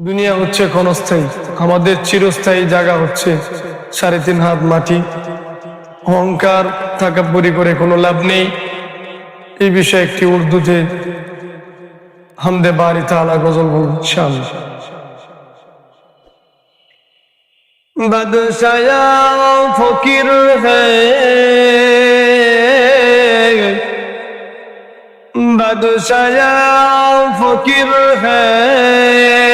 দুনিয়া হচ্ছে ক্ষণস্থায়ী, আমাদের চিরস্থায়ী জায়গা হচ্ছে 3.5 হাত মাটি। অহংকার তাকাব্বুরি করে কোনো লাভ নেই। এই বিষয়ে একটি উর্দুতে হামদে বারি তাআলা গজল বলব ইনশাআল্লাহ। বাদশায়া ফকির হ্যায়, বাদশায়া ফকির হ্যায়,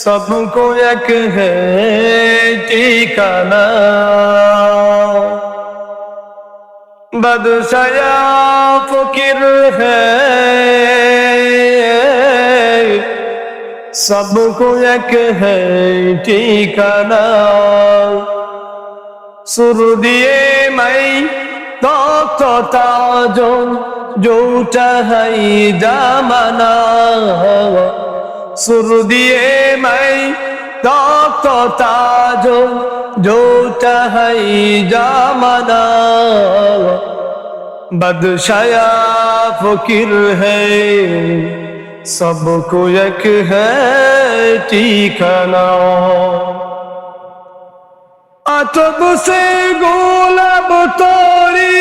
सबको एक है ठिकाना। बादशाह फकीर है, सबको एक है ठिकाना। सुर दिए मैं तख्त ताजो जोटा है जमाना। सुर दिए मैं तख्त ताजो जोटा है जमाना। बादशाह फकीर है, सबको एक है ठिकाना। अतब से गुलाब तोरी,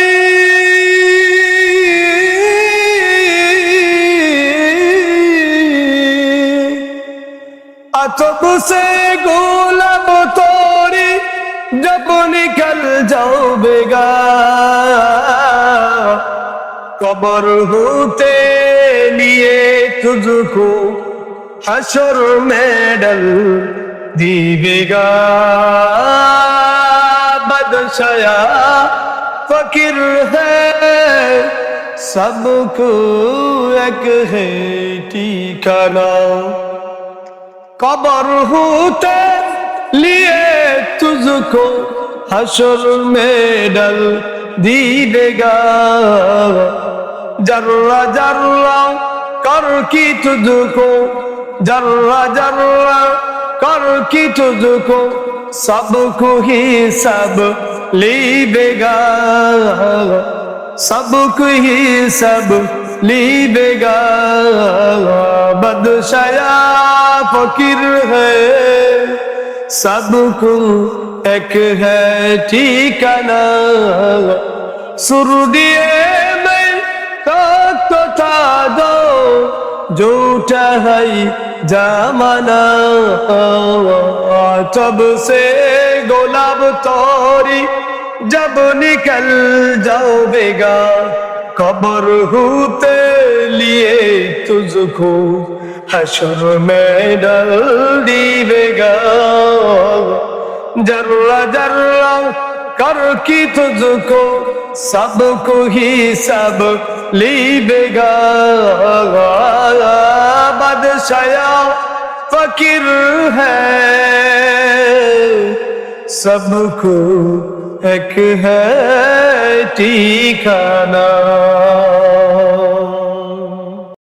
अतब से गुलाब तोरी जब निकल जाओगे, कब्र होते लिए तुझको हशर में डल दीवेगा। बादशाह फकीर है, सबको एक है ठिकाना। कब्र होते लिए तुझको हशर में डल दीवेगा। जर्रा जर्रा कर की तुझको, जर्रा जर्रा कर की तुझको सबको ही सब लीबेगा। सबको ही सब लीबेगा। बादशाह फकीर है, सबको एक है ठिकाना। सुर दिए मैं तख्त ताजो जोटा है जमाना। तब से गुलाब तोरी जब निकल जाओगे, कब्र होते लिए तुझको हशर में डल दीवेगा। जर्रा जर्रा कर की तुझको सबको ही सब लीबेगा। बादशाह फकीर है, सबको एक है ठिकाना।